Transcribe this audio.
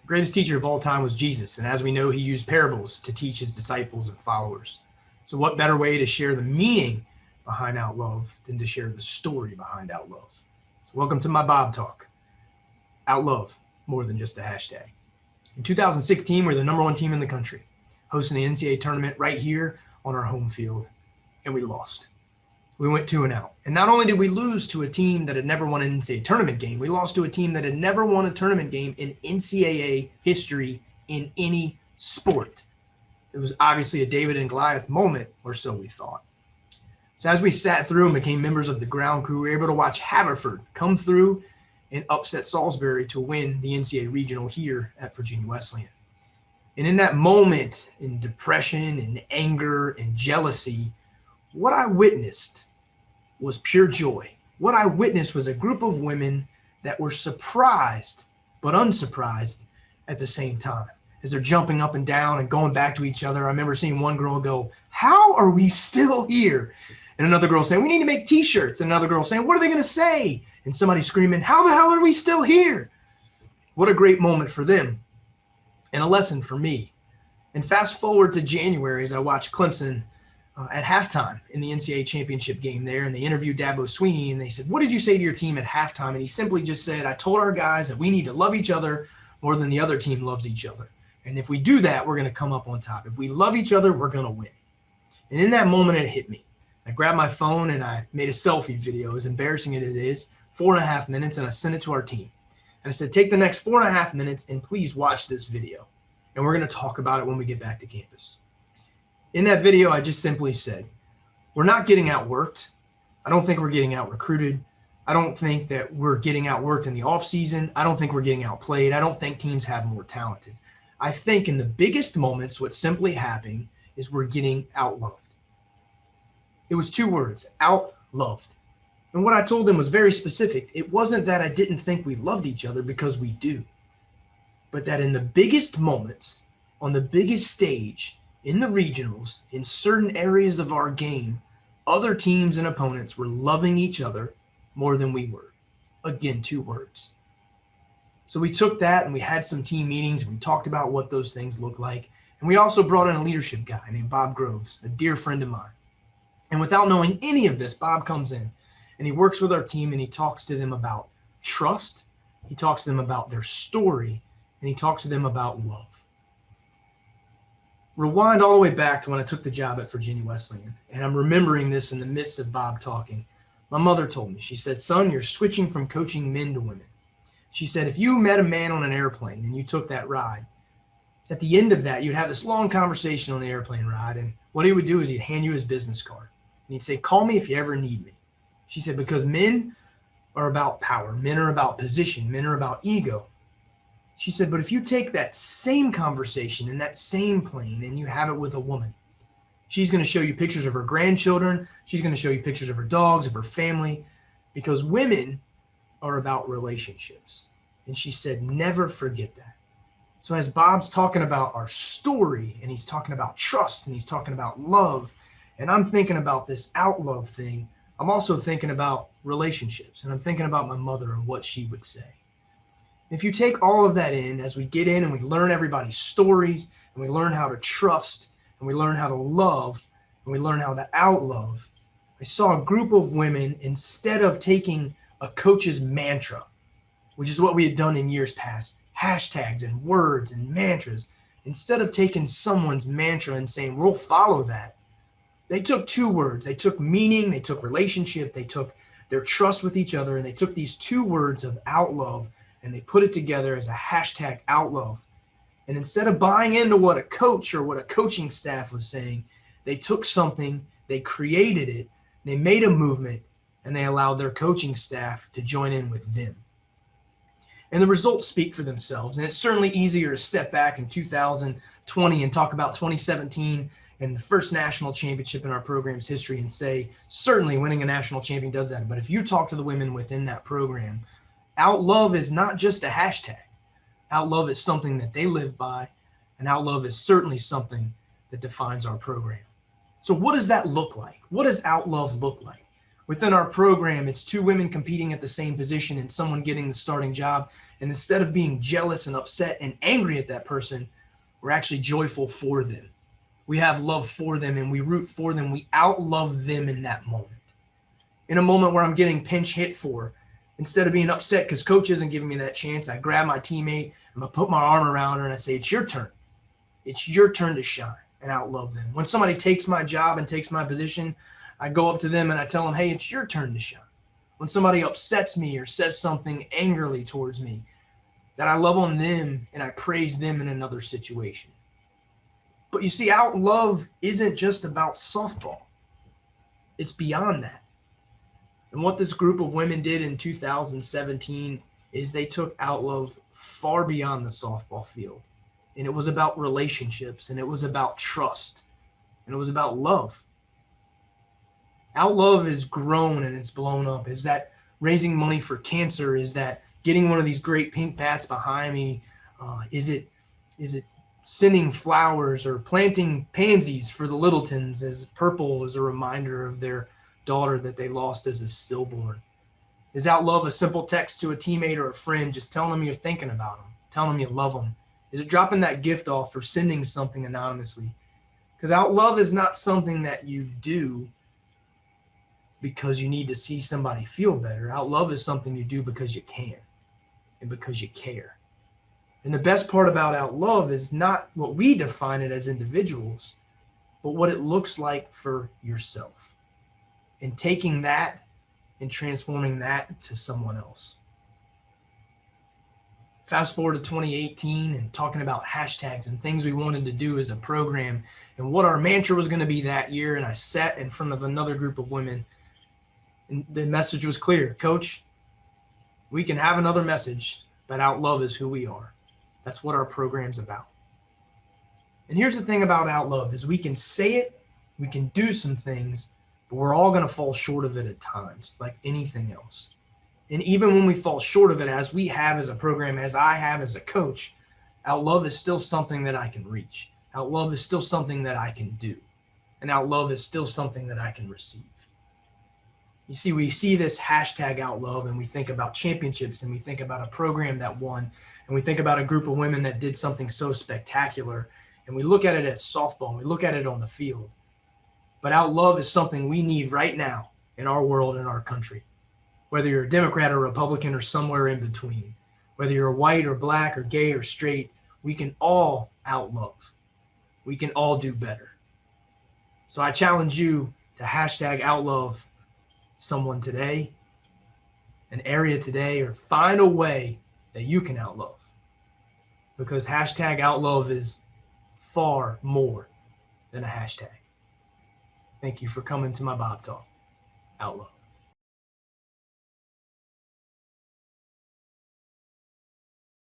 The greatest teacher of all time was Jesus, and as we know, he used parables to teach his disciples and followers. So what better way to share the meaning behind out love than to share the story behind out love? So welcome to my Bob Talk. Out love, more than just a hashtag. In 2016, we're the #1 team in the country, hosting the NCAA tournament right here on our home field, and we lost. We went 2-0. And not only did we lose to a team that had never won an NCAA tournament game, we lost to a team that had never won a tournament game in NCAA history in any sport. It was obviously a David and Goliath moment, or so we thought. So as we sat through and became members of the ground crew, we were able to watch Haverford come through and upset Salisbury to win the NCAA regional here at Virginia Wesleyan. And in that moment, in depression and anger and jealousy, what I witnessed was pure joy. What I witnessed was a group of women that were surprised, but unsurprised at the same time. As they're jumping up and down and going back to each other, I remember seeing one girl go, "How are we still here?" And another girl saying, "We need to make t-shirts." And another girl saying, "What are they going to say?" And somebody screaming, "How the hell are we still here?" What a great moment for them and a lesson for me. And fast forward to January as I watched Clemson at halftime in the NCAA championship game there, and they interviewed Dabo Sweeney, and they said, "What did you say to your team at halftime?" And he simply just said, "I told our guys that we need to love each other more than the other team loves each other. And if we do that, we're going to come up on top. If we love each other, we're going to win." And in that moment, it hit me. I grabbed my phone and I made a selfie video, as embarrassing as it is, 4.5 minutes, and I sent it to our team. And I said, "Take the next 4.5 minutes and please watch this video. And we're going to talk about it when we get back to campus." In that video, I just simply said, we're not getting outworked. I don't think we're getting out-recruited. I don't think that we're getting outworked in the offseason. I don't think we're getting outplayed. I don't think teams have more talented. I think in the biggest moments, what's simply happening is we're getting outloved. It was 2 words, outloved. And what I told them was very specific. It wasn't that I didn't think we loved each other, because we do, but that in the biggest moments, on the biggest stage, in the regionals, in certain areas of our game, other teams and opponents were loving each other more than we were. Again, 2 words. So we took that and we had some team meetings and we talked about what those things look like. And we also brought in a leadership guy named Bob Groves, a dear friend of mine. And without knowing any of this, Bob comes in and he works with our team and he talks to them about trust. He talks to them about their story, and he talks to them about love. Rewind all the way back to when I took the job at Virginia Wesleyan, and I'm remembering this in the midst of Bob talking. My mother told me, she said, "Son, you're switching from coaching men to women." She said, if you met a man on an airplane and you took that ride, at the end of that, you'd have this long conversation on the airplane ride, and what he would do is he'd hand you his business card, and he'd say, "Call me if you ever need me." She said, because men are about power, men are about position, men are about ego. She said, but if you take that same conversation in that same plane and you have it with a woman, she's going to show you pictures of her grandchildren. She's going to show you pictures of her dogs, of her family, because women are about relationships. And she said, never forget that. So as Bob's talking about our story, and he's talking about trust, and he's talking about love, and I'm thinking about this out love thing, I'm also thinking about relationships, and I'm thinking about my mother and what she would say. If you take all of that in, as we get in and we learn everybody's stories, and we learn how to trust, and we learn how to love, and we learn how to outlove, I saw a group of women, instead of taking a coach's mantra, which is what we had done in years past, hashtags and words and mantras, instead of taking someone's mantra and saying, we'll follow that, they took 2 words. They took meaning, they took relationship, they took their trust with each other, and they took these 2 words of outlove and they put it together as a hashtag outlove. And instead of buying into what a coach or what a coaching staff was saying, they took something, they created it, they made a movement, and they allowed their coaching staff to join in with them. And the results speak for themselves. And it's certainly easier to step back in 2020 and talk about 2017 and the first national championship in our program's history and say, certainly winning a national champion does that. But if you talk to the women within that program, outlove is not just a hashtag. Outlove is something that they live by, and outlove is certainly something that defines our program. So what does that look like? What does outlove look like? Within our program, it's two women competing at the same position and someone getting the starting job. And instead of being jealous and upset and angry at that person, we're actually joyful for them. We have love for them and we root for them. We outlove them in that moment. In a moment where I'm getting pinch hit for, instead of being upset because coach isn't giving me that chance, I grab my teammate, I'm going to put my arm around her and I say, it's your turn. It's your turn to shine, and outlove them. When somebody takes my job and takes my position, I go up to them and I tell them, hey, it's your turn to shine. When somebody upsets me or says something angrily towards me, that I love on them and I praise them in another situation. But you see, outlove isn't just about softball. It's beyond that. And what this group of women did in 2017 is they took outlove far beyond the softball field. And it was about relationships, and it was about trust, and it was about love. Outlove is grown and it's blown up. Is that raising money for cancer? Is that getting one of these great pink bats behind me? Is it sending flowers or planting pansies for the Littletons, as purple is a reminder of their daughter that they lost as a stillborn? Is outlove a simple text to a teammate or a friend, just telling them you're thinking about them, telling them you love them? Is it dropping that gift off or sending something anonymously? Because outlove is not something that you do because you need to see somebody feel better. Outlove is something you do because you can and because you care. And the best part about outlove is not what we define it as individuals, but what it looks like for yourself. And taking that and transforming that to someone else. Fast forward to 2018 and talking about hashtags and things we wanted to do as a program and what our mantra was going to be that year. And I sat in front of another group of women and the message was clear. Coach, we can have another message, but outlove is who we are. That's what our program's about. And here's the thing about outlove is we can say it, we can do some things, but we're all going to fall short of it at times, like anything else. And even when we fall short of it, as we have as a program, as I have as a coach, outlove is still something that I can reach. Outlove is still something that I can do. And outlove is still something that I can receive. You see, we see this hashtag outlove and we think about championships and we think about a program that won and we think about a group of women that did something so spectacular. And we look at it as softball and we look at it on the field. But outlove is something we need right now in our world, in our country. Whether you're a Democrat or Republican or somewhere in between, whether you're white or black or gay or straight, we can all outlove. We can all do better. So I challenge you to hashtag outlove someone today, an area today, or find a way that you can outlove. Because hashtag outlove is far more than a hashtag. Thank you for coming to my Bob Talk. Outlove.